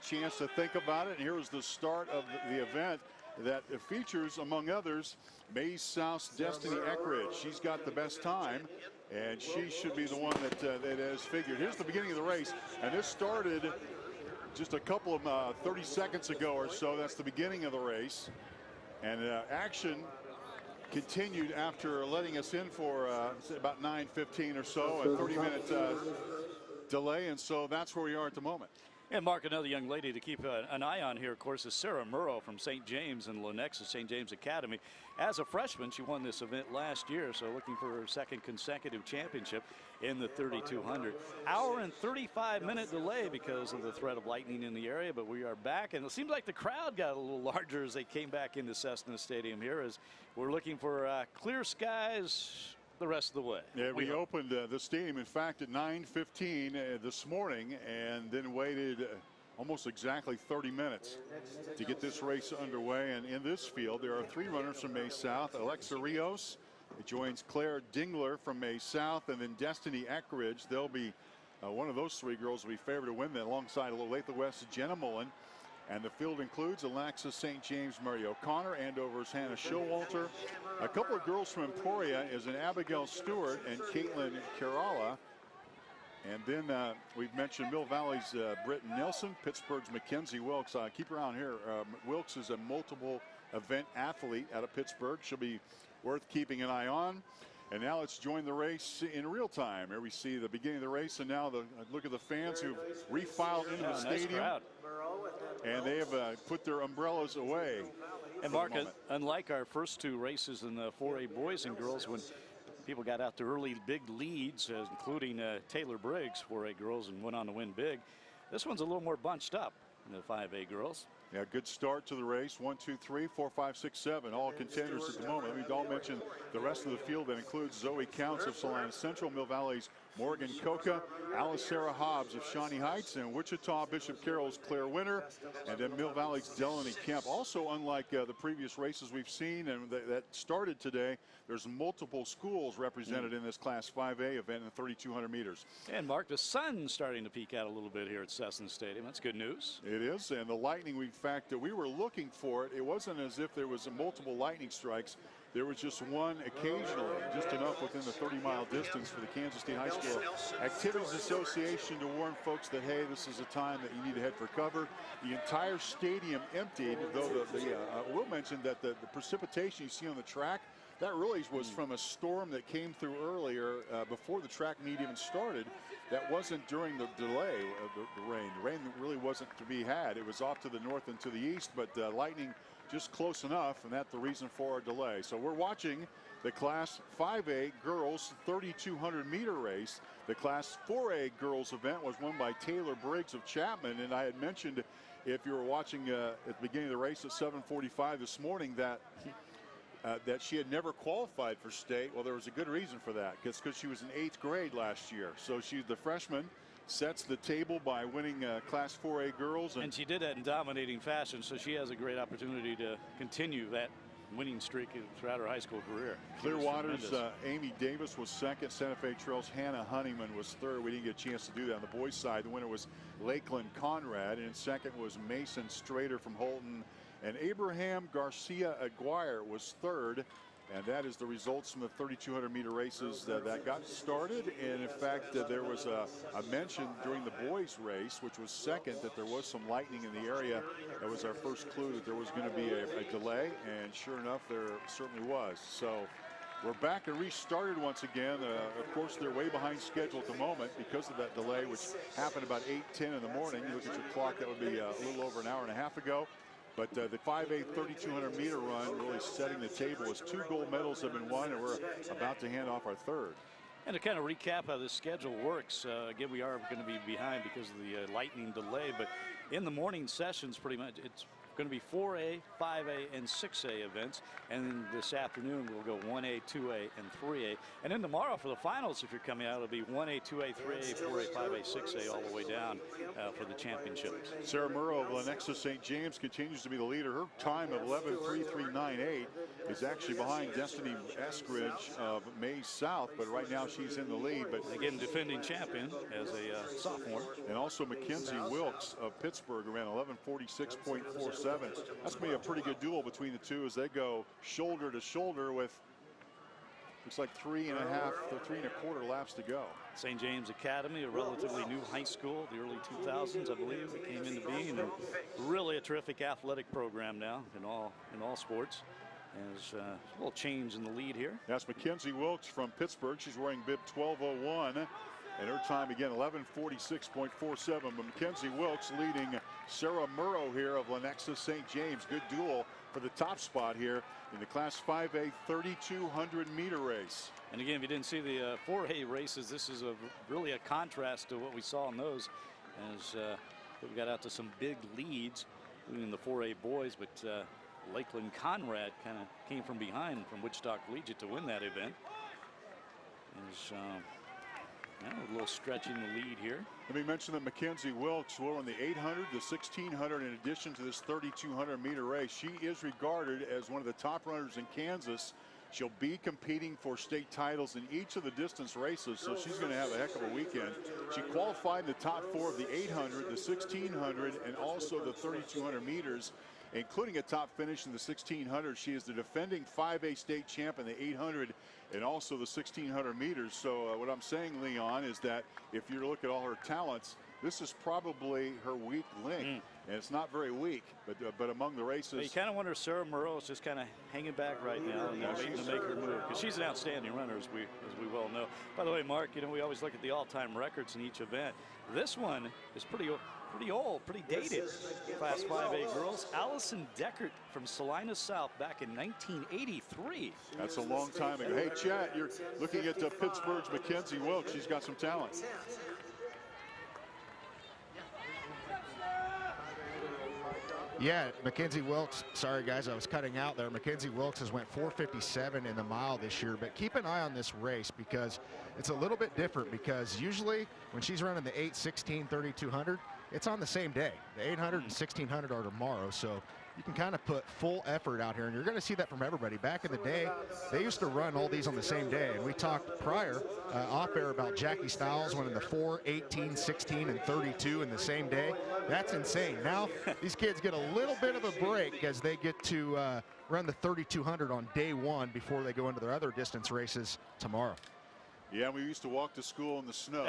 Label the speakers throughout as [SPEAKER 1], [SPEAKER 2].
[SPEAKER 1] chance to think about it. And here is the start of the event that features, among others, Mays South's Destiny Eckridge. She's got the best time, and she should be the one that has figured. Here's the beginning of the race, and this started just a couple of 30 seconds ago or so. That's the beginning of the race, and action continued after letting us in for about 9:15 or so, a 30-minute delay, and so that's where we are at the moment.
[SPEAKER 2] And Mark, another young lady to keep an eye on here, of course, is Sarah Murrow from St. James and Lenexa St. James Academy. As a freshman, she won this event last year, so looking for her second consecutive championship in the 3200. Hour and 35-minute delay because of the threat of lightning in the area, but we are back, and it seems like the crowd got a little larger as they came back into Cessna Stadium here, as we're looking for clear skies the rest of the way.
[SPEAKER 1] Yeah, we opened the stadium, in fact, at 9:15 this morning, and then waited almost exactly 30 minutes to get this race underway. And in this field, there are 3 runners from Mays South. Alexa Rios joins Claire Dingler from Mays South, and then Destiny Eckridge. They'll be one of those 3 girls will be favored to win that, alongside Olathe West's Jenna Mullen. And the field includes Alexa St. James, Mary O'Connor, Andover's Hannah Showalter. A couple of girls from Emporia is an Abigail Stewart and Caitlin Kerala. And then we've mentioned Mill Valley's Britton Nelson, Pittsburgh's Mackenzie Wilkes. Keep her on here. Wilkes is a multiple event athlete out of Pittsburgh. She'll be worth keeping an eye on. And now let's join the race in real time. Here we see the beginning of the race, and now look at the fans who've refiled into the stadium. Nice, and they have put their umbrellas away.
[SPEAKER 2] And Mark, unlike our first 2 races in the 4A boys and girls, when people got out to early big leads, including Taylor Briggs, 4A girls, and went on to win big, this one's a little more bunched up in the 5A girls.
[SPEAKER 1] Yeah, good start to the race. 1, 2, 3, 4, 5, 6, 7. All contenders at the moment. Let me all mention the rest of the field. That includes Zoe Counts of Salina Central, Mill Valley's Morgan Coca, Alice Sarah Hobbs of Shawnee Heights, and Wichita Bishop Carroll's Claire Winter, and then Mill Valley's Delaney Kemp. Also, unlike the previous races we've seen and that started today, there's multiple schools represented in this Class 5A event in the 3,200 meters.
[SPEAKER 2] And Mark, the sun's starting to peek out a little bit here at Cessna Stadium. That's good news.
[SPEAKER 1] It is, and the lightning, in fact, we were looking for it. It wasn't as if there was multiple lightning strikes. There was just one occasionally, just enough within the 30-mile distance for the Kansas State High School Activities Association to warn folks that, hey, this is a time that you need to head for cover. The entire stadium emptied, though we'll mention that the precipitation you see on the track, that really was from a storm that came through earlier before the track meet even started. That wasn't during the delay of the rain. The rain really wasn't to be had. It was off to the north and to the east, but lightning just close enough, and that's the reason for our delay. So we're watching the Class 5A girls 3,200 meter race. The Class 4A girls event was won by Taylor Briggs of Chapman, and I had mentioned, if you were watching at the beginning of the race at 7:45 this morning, that she had never qualified for state. Well, there was a good reason for that, because she was in 8th grade last year. So she's the freshman, sets the table by winning Class 4A girls.
[SPEAKER 2] And she did that in dominating fashion, so she has a great opportunity to continue that winning streak throughout her high school career.
[SPEAKER 1] Clearwater's Amy Davis was second. Santa Fe Trail's Hannah Honeyman was third. We didn't get a chance to do that on the boys' side. The winner was Lakeland Conrad, and second was Mason Strader from Holton. And Abraham Garcia Aguirre was third. And that is the results from the 3,200 meter races that got started. And in fact, there was a mention during the boys race, which was second, that there was some lightning in the area. That was our first clue that there was going to be a delay. And sure enough, there certainly was. So we're back and restarted once again. Of course, they're way behind schedule at the moment because of that delay, which happened about 8:10 in the morning. You look at your clock, that would be a little over an hour and a half ago. But the 5A 3,200 meter run really setting the table as 2 gold medals have been won, and we're about to hand off our third.
[SPEAKER 2] And to kind of recap how this schedule works, again, we are going to be behind because of the lightning delay, but in the morning sessions, pretty much it's Going to be 4A, 5A, and 6A events. And then this afternoon, we'll go 1A, 2A, and 3A. And then tomorrow for the finals, if you're coming out, it'll be 1A, 2A, 3A, 4A, 5A, 6A, all the way down for the championships.
[SPEAKER 1] Sarah Murrow of Lenexa St. James continues to be the leader. Her time of 11:33.98 is actually behind Destiny Eskridge of Mays South, but right now she's in the lead. But
[SPEAKER 2] again, defending champion as a sophomore.
[SPEAKER 1] And also Mackenzie Wilkes of Pittsburgh ran 11:46.47. That's going to be a pretty good duel between the two as they go shoulder to shoulder with, looks like 3.25 laps to go.
[SPEAKER 2] St. James Academy, a relatively new high school, the early 2000s, I believe, it came into being, and really a terrific athletic program now in all sports. There's a little change in the lead here.
[SPEAKER 1] That's Mackenzie Wilkes from Pittsburgh. She's wearing bib 1201, and her time again 11:46.47. But Mackenzie Wilkes leading Sarah Murrow here of Lenexa St. James. Good duel for the top spot here in the Class 5A 3,200 meter race.
[SPEAKER 2] And again, if you didn't see the 4A races, this is really a contrast to what we saw in those, as we got out to some big leads in the 4A boys, but Lakeland Conrad kind of came from behind from Wichita Collegiate to win that event. There's a little stretch in the lead here.
[SPEAKER 1] Let me mention that Mackenzie Wilkes will run the 800, the 1600 in addition to this 3,200 meter race. She is regarded as one of the top runners in Kansas. She'll be competing for state titles in each of the distance races, so she's going to have a heck of a weekend. She qualified in the top 4 of the 800, the 1600, and also the 3,200 meters, including a top finish in the 1600. She is the defending 5A state champ in the 800 and also the 1600 meters. So what I'm saying, Leon, is that if you look at all her talents, this is probably her weak link. And it's not very weak, but among the races.
[SPEAKER 2] Well, you kind of wonder if Sarah Murrow is just kind of hanging back right now and waiting to make her move, because she's an outstanding runner, as we well know. By the way, Mark, we always look at the all-time records in each event. This one is pretty old, pretty dated. Class 5A girls, Allison Deckert from Salina South back in 1983.
[SPEAKER 1] That's a long time ago. Hey, Chat, you're looking at Pittsburgh's Mackenzie Wilkes. She's got some talent.
[SPEAKER 3] Yeah, Mackenzie Wilkes, sorry guys, I was cutting out there. Mackenzie Wilkes has went 4:57 in the mile this year, but keep an eye on this race because it's a little bit different, because usually when she's running the 8, 16, 3,200, it's on the same day. The 800 and 1600 are tomorrow, so you can kind of put full effort out here, and you're going to see that from everybody. Back in the day, they used to run all these on the same day, and we talked prior off air about Jackie Stiles winning the 4, 18, 16, and 32 in the same day. That's insane. Now these kids get a little bit of a break as they get to run the 3,200 on day one before they go into their other distance races tomorrow.
[SPEAKER 1] Yeah, we used to walk to school in the snow.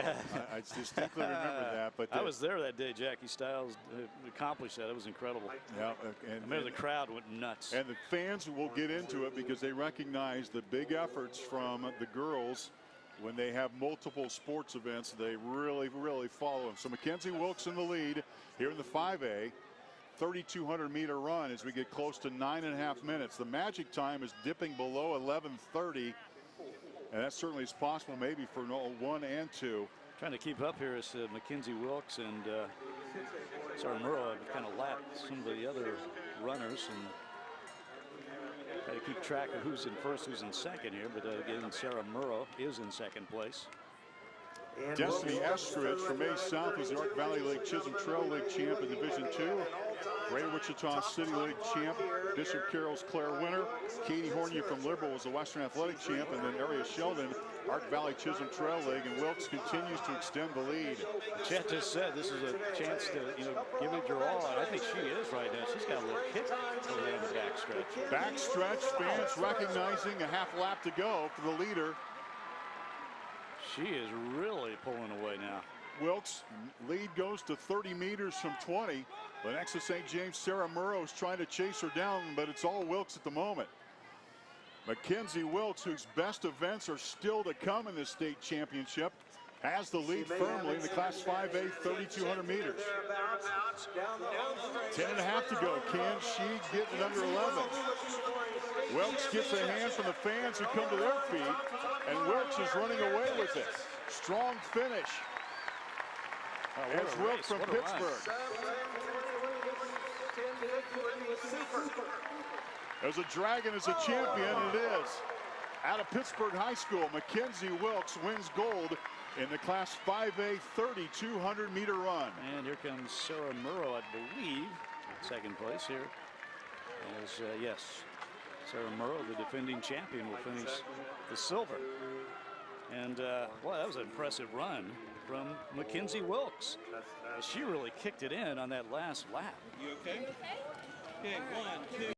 [SPEAKER 1] I distinctly remember that. But
[SPEAKER 2] I was there that day. Jackie Stiles accomplished that. It was incredible.
[SPEAKER 1] Yeah,
[SPEAKER 2] I remember the crowd went nuts.
[SPEAKER 1] And the fans will get into it because they recognize the big efforts from the girls when they have multiple sports events. They really, really follow them. So Mackenzie Wilkes in the lead here in the 5A. 3,200 meter run as we get close to 9.5 minutes. The magic time is dipping below 11:30. And that certainly is possible, maybe for 1 and 2.
[SPEAKER 2] Trying to keep up here is Mackenzie Wilkes and Sarah Murrow have kind of lapped some of the other runners and try to keep track of who's in first, who's in second here. But again, Sarah Murrow is in second place.
[SPEAKER 1] Destiny Eskridge from Mays South is the Ark Valley Lake Chisholm Trail League champ in Division 2. Greater Wichita City League champ, Bishop Carroll's Claire winner. Katie Hornia from Liberal was the Western Athletic champ, and then Area Sheldon, Ark Valley Chisholm Trail League, and Wilkes continues to extend the lead.
[SPEAKER 2] Chet just said this is a chance to give it your all, and I think she is right now. She's got a little kick over there in the backstretch.
[SPEAKER 1] Backstretch, fans recognizing a half lap to go for the leader.
[SPEAKER 2] She is really pulling away now.
[SPEAKER 1] Wilkes' lead goes to 30 meters from 20. Lenexa St. James, Sarah Murrow is trying to chase her down, but it's all Wilkes at the moment. Mackenzie Wilkes, whose best events are still to come in this state championship, has the lead firmly in the Class 5A 3,200 meters. 10.5 to go. Can she get it under 11? Wilkes gets a hand from the fans who come to their feet, and Wilkes is running away with it. Strong finish. As Wilkes from Pittsburgh. As a Dragon is a champion, it is. Out of Pittsburgh High School, Mackenzie Wilkes wins gold in the Class 5A 3,200-meter run.
[SPEAKER 2] And here comes Sarah Murrow, I believe, second place here. As, yes, Sarah Murrow, the defending champion, will finish the silver. And, well, that was an impressive run from Mackenzie Wilkes. She really kicked it in on that last lap.
[SPEAKER 4] You okay? Okay, 1, 2.